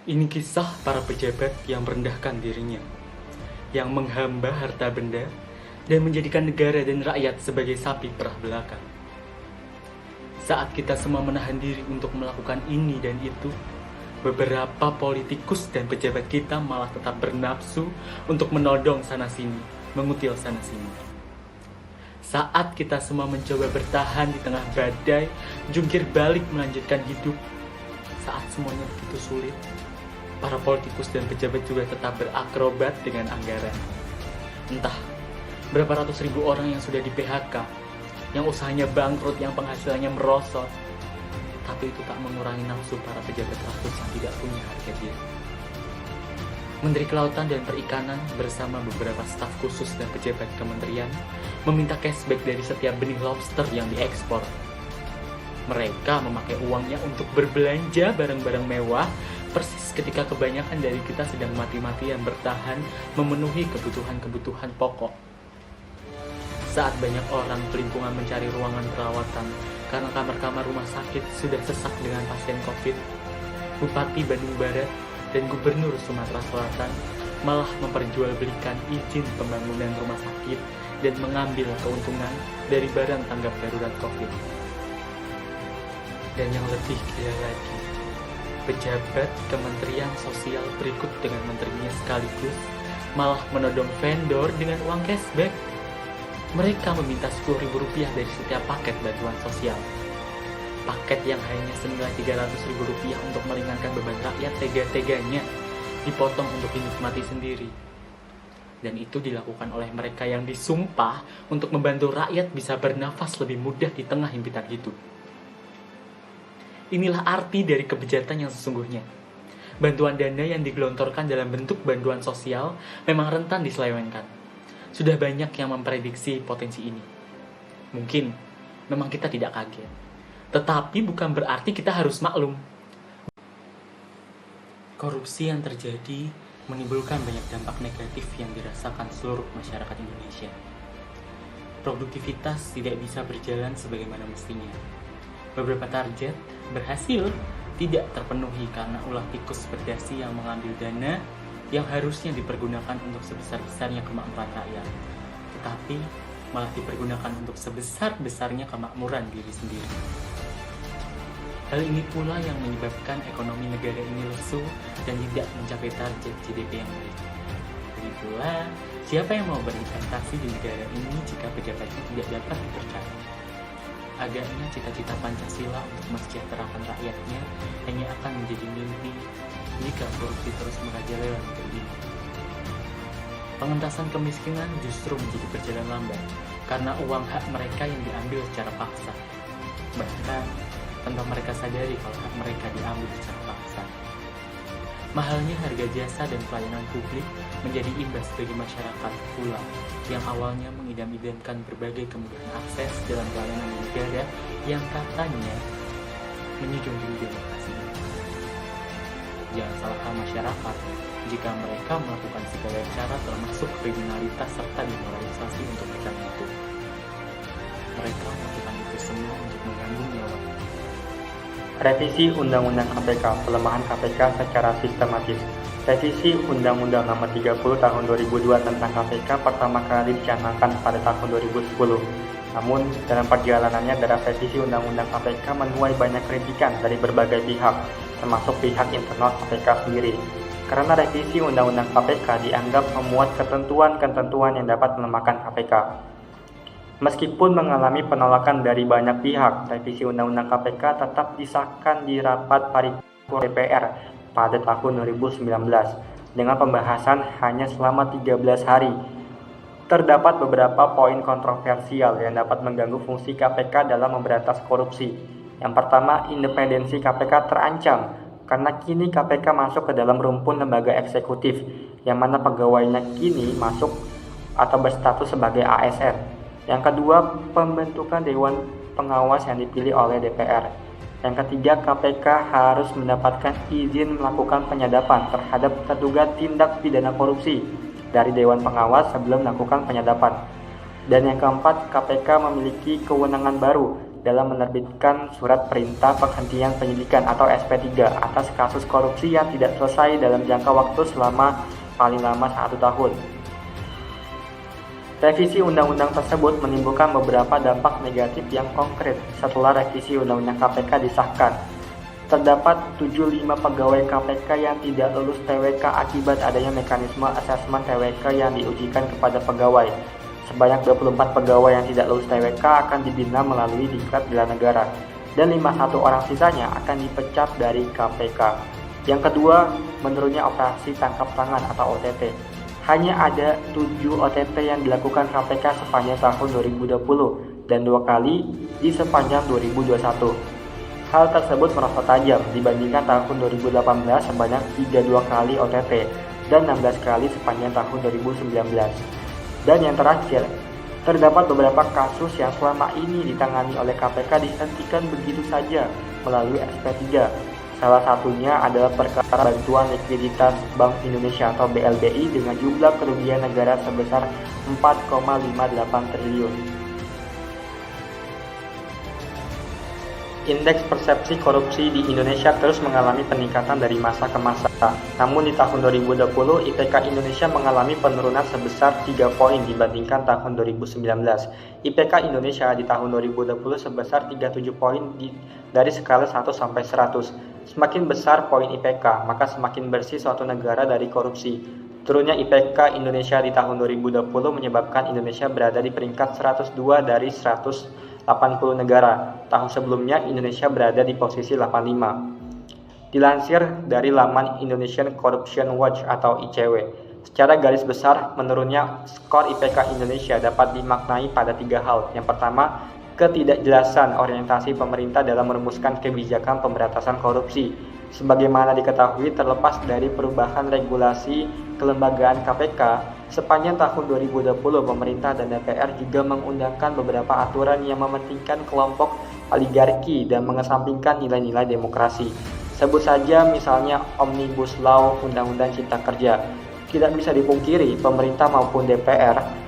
Ini kisah para pejabat yang merendahkan dirinya, yang menghamba harta benda, dan menjadikan negara dan rakyat sebagai sapi perah belaka. Saat kita semua menahan diri untuk melakukan ini dan itu, beberapa politikus dan pejabat kita malah tetap bernafsu untuk menodong sana-sini, mengutil sana-sini. Saat kita semua mencoba bertahan di tengah badai, jungkir balik melanjutkan hidup. Saat semuanya begitu sulit, para politikus dan pejabat juga tetap berakrobat dengan anggaran. Entah berapa ratus ribu orang yang sudah di PHK, yang usahanya bangkrut, yang penghasilannya merosot. Tapi itu tak mengurangi nafsu para pejabat ratus yang tidak punya harga diri. Menteri Kelautan dan Perikanan bersama beberapa staf khusus dan pejabat kementerian meminta cashback dari setiap benih lobster yang diekspor. Mereka memakai uangnya untuk berbelanja barang-barang mewah, persis ketika kebanyakan dari kita sedang mati-matian bertahan memenuhi kebutuhan-kebutuhan pokok. Saat banyak orang pelingkungan mencari ruangan perawatan karena kamar-kamar rumah sakit sudah sesak dengan pasien COVID, Bupati Bandung Barat dan Gubernur Sumatera Selatan malah memperjualbelikan izin pembangunan rumah sakit dan mengambil keuntungan dari barang tanggap darurat COVID. Dan yang lebih gila lagi, pejabat Kementerian Sosial berikut dengan menterinya sekaligus malah menodong vendor dengan uang cashback. Mereka meminta Rp10.000 dari setiap paket bantuan sosial. Paket yang hanya senilai Rp300.000 untuk meringankan beban rakyat tega-teganya dipotong untuk dinikmati sendiri. Dan itu dilakukan oleh mereka yang disumpah untuk membantu rakyat bisa bernafas lebih mudah di tengah himpitan hidup. Inilah arti dari kebejatan yang sesungguhnya. Bantuan dana yang digelontorkan dalam bentuk bantuan sosial memang rentan diselewengkan. Sudah banyak yang memprediksi potensi ini. Mungkin memang kita tidak kaget. Tetapi bukan berarti kita harus maklum. Korupsi yang terjadi menimbulkan banyak dampak negatif yang dirasakan seluruh masyarakat Indonesia. Produktivitas tidak bisa berjalan sebagaimana mestinya. Beberapa target berhasil tidak terpenuhi karena ulah tikus berdasi yang mengambil dana yang harusnya dipergunakan untuk sebesar-besarnya kemakmuran rakyat, tetapi malah dipergunakan untuk sebesar-besarnya kemakmuran diri sendiri. Hal ini pula yang menyebabkan ekonomi negara ini lesu dan tidak mencapai target GDP yang baik. Jadi pula, siapa yang mau berinvestasi di negara ini jika pejabatnya tidak dapat dipercaya? Agaknya cita-cita Pancasila untuk mensejahterakan rakyatnya hanya akan menjadi mimpi jika korupsi terus merajalela negeri ini. Pengentasan kemiskinan justru menjadi berjalan lambat karena uang hak mereka yang diambil secara paksa. Bahkan tanpa mereka sadari kalau hak mereka diambil secara paksa. Mahalnya harga jasa dan pelayanan publik menjadi imbas bagi masyarakat pula yang awalnya mengidam-idamkan berbagai kemudahan akses dalam pelayanan negara yang katanya menjunjung tinggi demokrasi. Jangan salahkan masyarakat jika mereka melakukan segala cara termasuk kriminalitas serta demoralisasi untuk bertahan hidup. Mereka melakukan itu semua untuk mengganggu nyawa. Revisi Undang-Undang KPK, pelemahan KPK secara sistematis. Revisi Undang-Undang Nomor 30 Tahun 2002 tentang KPK pertama kali dicanangkan pada tahun 2010. Namun, dalam perjalanannya draft revisi Undang-Undang KPK menuai banyak kritikan dari berbagai pihak, termasuk pihak internal KPK sendiri. Karena revisi Undang-Undang KPK dianggap memuat ketentuan-ketentuan yang dapat melemahkan KPK. Meskipun mengalami penolakan dari banyak pihak, revisi Undang-Undang KPK tetap disahkan di rapat paripurna DPR pada tahun 2019 dengan pembahasan hanya selama 13 hari. Terdapat beberapa poin kontroversial yang dapat mengganggu fungsi KPK dalam memberantas korupsi. Yang pertama, independensi KPK terancam karena kini KPK masuk ke dalam rumpun lembaga eksekutif yang mana pegawainya kini masuk atau berstatus sebagai ASN. Yang kedua, pembentukan Dewan Pengawas yang dipilih oleh DPR. Yang ketiga, KPK harus mendapatkan izin melakukan penyadapan terhadap terduga tindak pidana korupsi dari Dewan Pengawas sebelum melakukan penyadapan. Dan yang keempat, KPK memiliki kewenangan baru dalam menerbitkan surat perintah penghentian penyidikan atau SP3 atas kasus korupsi yang tidak selesai dalam jangka waktu selama paling lama 1 tahun. Revisi undang-undang tersebut menimbulkan beberapa dampak negatif yang konkret setelah revisi undang-undang KPK disahkan. Terdapat 75 pegawai KPK yang tidak lulus TWK akibat adanya mekanisme asesmen TWK yang diujikan kepada pegawai. Sebanyak 24 pegawai yang tidak lulus TWK akan dibina melalui Diklat Bela Negara, dan 51 orang sisanya akan dipecat dari KPK. Yang kedua, menurunnya operasi tangkap tangan atau OTT. Hanya ada 7 OTT yang dilakukan KPK sepanjang tahun 2020 dan 2 kali di sepanjang 2021. Hal tersebut merosot tajam dibandingkan tahun 2018 sebanyak 32 kali OTT dan 16 kali sepanjang tahun 2019. Dan yang terakhir, terdapat beberapa kasus yang selama ini ditangani oleh KPK dihentikan begitu saja melalui SP3. Salah satunya adalah perkara bantuan likuiditas Bank Indonesia atau BLBI dengan jumlah kerugian negara sebesar 4,58 triliun. Indeks persepsi korupsi di Indonesia terus mengalami peningkatan dari masa ke masa. Namun di tahun 2020, IPK Indonesia mengalami penurunan sebesar 3 poin dibandingkan tahun 2019. IPK Indonesia di tahun 2020 sebesar 37 poin dari skala 1 sampai 100. Semakin besar poin IPK, maka semakin bersih suatu negara dari korupsi. Turunnya IPK Indonesia di tahun 2020 menyebabkan Indonesia berada di peringkat 102 dari 180 negara. Tahun sebelumnya Indonesia berada di posisi 85. Dilansir dari laman Indonesian Corruption Watch atau ICW, secara garis besar menurunnya skor IPK Indonesia dapat dimaknai pada 3 hal. Yang pertama, ketidakjelasan orientasi pemerintah dalam merumuskan kebijakan pemberantasan korupsi. Sebagaimana diketahui, terlepas dari perubahan regulasi kelembagaan KPK, sepanjang tahun 2020 pemerintah dan DPR juga mengundangkan beberapa aturan yang mementingkan kelompok oligarki dan mengesampingkan nilai-nilai demokrasi. Sebut saja misalnya Omnibus Law, Undang-Undang Cipta Kerja. Tidak bisa dipungkiri, pemerintah maupun DPR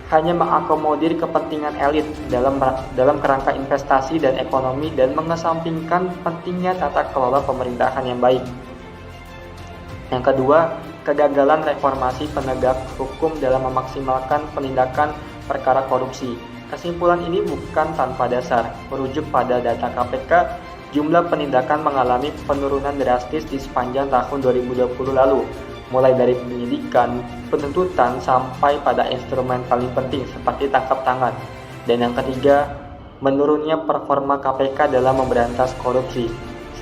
hanya mengakomodir kepentingan elit dalam kerangka investasi dan ekonomi dan mengesampingkan pentingnya tata kelola pemerintahan yang baik. Yang kedua, kegagalan reformasi penegak hukum dalam memaksimalkan penindakan perkara korupsi. Kesimpulan ini bukan tanpa dasar. Merujuk pada data KPK, jumlah penindakan mengalami penurunan drastis di sepanjang tahun 2020 lalu, mulai dari penyidikan, penuntutan, sampai pada instrumen paling penting seperti tangkap tangan. Dan yang ketiga, menurunnya performa KPK dalam memberantas korupsi.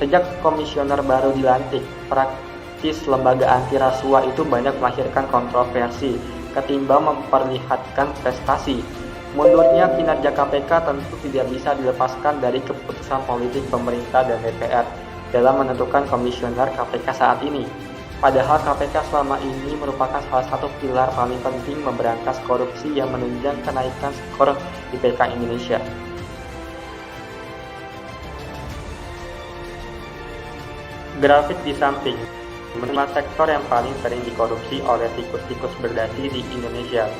Sejak komisioner baru dilantik, praktis lembaga anti rasuah itu banyak melahirkan kontroversi ketimbang memperlihatkan prestasi. Mundurnya kinerja KPK tentu tidak bisa dilepaskan dari keputusan politik pemerintah dan DPR dalam menentukan komisioner KPK saat ini. Padahal KPK selama ini merupakan salah satu pilar paling penting memberantas korupsi yang menunjang kenaikan skor IPK Indonesia. Grafik di samping, 5 sektor yang paling sering dikorupsi oleh tikus-tikus berdasi di Indonesia.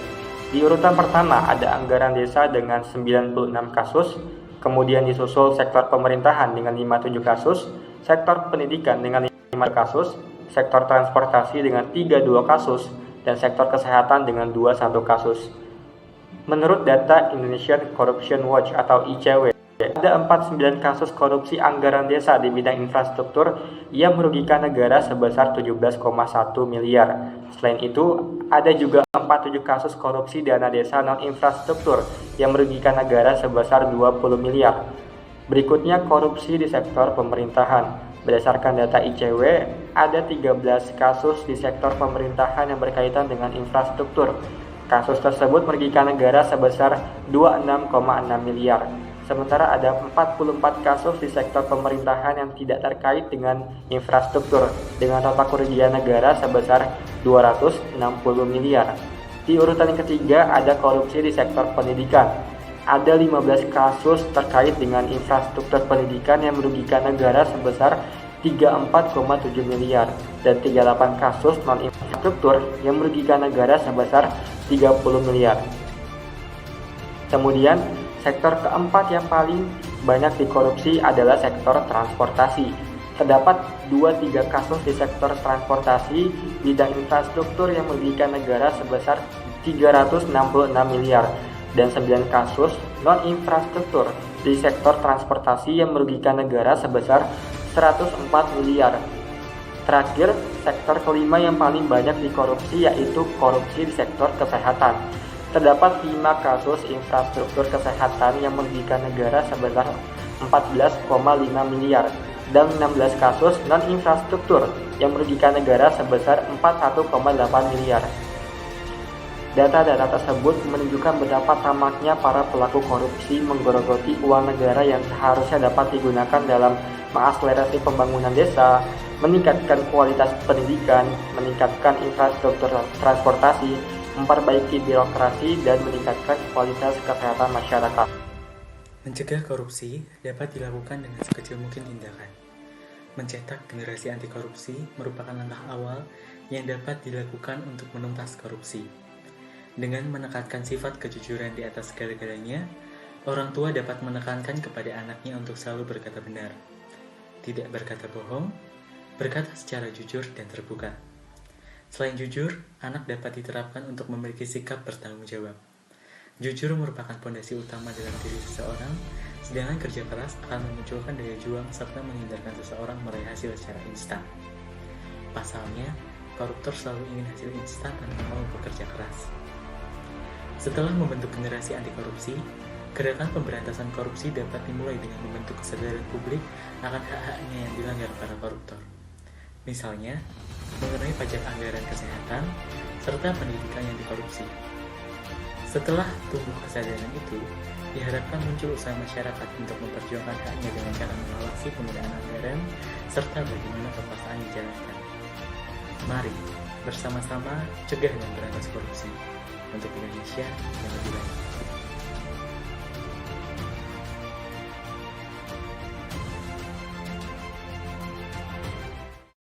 Di urutan pertama ada anggaran desa dengan 96 kasus, kemudian disusul sektor pemerintahan dengan 57 kasus, sektor pendidikan dengan 5 kasus, sektor transportasi dengan 32 kasus, dan sektor kesehatan dengan 21 kasus. Menurut data Indonesian Corruption Watch atau ICW, ada 49 kasus korupsi anggaran desa di bidang infrastruktur yang merugikan negara sebesar 17,1 miliar. Selain itu, ada juga 47 kasus korupsi dana desa non-infrastruktur yang merugikan negara sebesar 20 miliar. Berikutnya korupsi di sektor pemerintahan. Berdasarkan data ICW, ada 13 kasus di sektor pemerintahan yang berkaitan dengan infrastruktur. Kasus tersebut merugikan negara sebesar 26,6 miliar. Sementara ada 44 kasus di sektor pemerintahan yang tidak terkait dengan infrastruktur, dengan total kerugian negara sebesar 260 miliar. Di urutan yang ketiga ada korupsi di sektor pendidikan. Ada 15 kasus terkait dengan infrastruktur pendidikan yang merugikan negara sebesar 34,7 miliar dan 38 kasus non-infrastruktur yang merugikan negara sebesar 30 miliar. Kemudian, Sektor keempat yang paling banyak dikorupsi adalah sektor transportasi. Terdapat 2-3 kasus di sektor transportasi bidang infrastruktur yang merugikan negara sebesar 366 miliar dan 9 kasus non-infrastruktur di sektor transportasi yang merugikan negara sebesar 104 miliar. Terakhir, sektor kelima yang paling banyak dikorupsi yaitu korupsi di sektor kesehatan. Terdapat 5 kasus infrastruktur kesehatan yang merugikan negara sebesar 14,5 miliar dan 16 kasus non-infrastruktur yang merugikan negara sebesar 41,8 miliar. Data-data tersebut menunjukkan betapa tamaknya para pelaku korupsi menggerogoti uang negara yang seharusnya dapat digunakan dalam mengakselerasi pembangunan desa, meningkatkan kualitas pendidikan, meningkatkan infrastruktur transportasi, memperbaiki birokrasi, dan meningkatkan kualitas kesehatan masyarakat. Mencegah korupsi dapat dilakukan dengan sekecil mungkin tindakan. Mencetak generasi anti korupsi merupakan langkah awal yang dapat dilakukan untuk menuntas korupsi. Dengan menekankan sifat kejujuran di atas segala-galanya, orang tua dapat menekankan kepada anaknya untuk selalu berkata benar, tidak berkata bohong, berkata secara jujur dan terbuka. Selain jujur, anak dapat diterapkan untuk memiliki sikap bertanggung jawab. Jujur merupakan fondasi utama dalam diri seseorang, sedangkan kerja keras akan memunculkan daya juang serta menghindarkan seseorang meraih hasil secara instan. Pasalnya, koruptor selalu ingin hasil instan tanpa mau bekerja keras. Setelah membentuk generasi anti korupsi, gerakan pemberantasan korupsi dapat dimulai dengan membentuk kesadaran publik akan hak-haknya yang dilanggar para koruptor. Misalnya, mengenai pajak anggaran kesehatan, serta pendidikan yang dikorupsi. Setelah tumbuh kesadaran itu, diharapkan muncul usaha masyarakat untuk memperjuangkan haknya dengan cara mengawasi penggunaan anggaran, serta bagaimana kekuasaan dijalankan. Mari, bersama-sama cegah dan berantas korupsi untuk Indonesia yang lebih baik.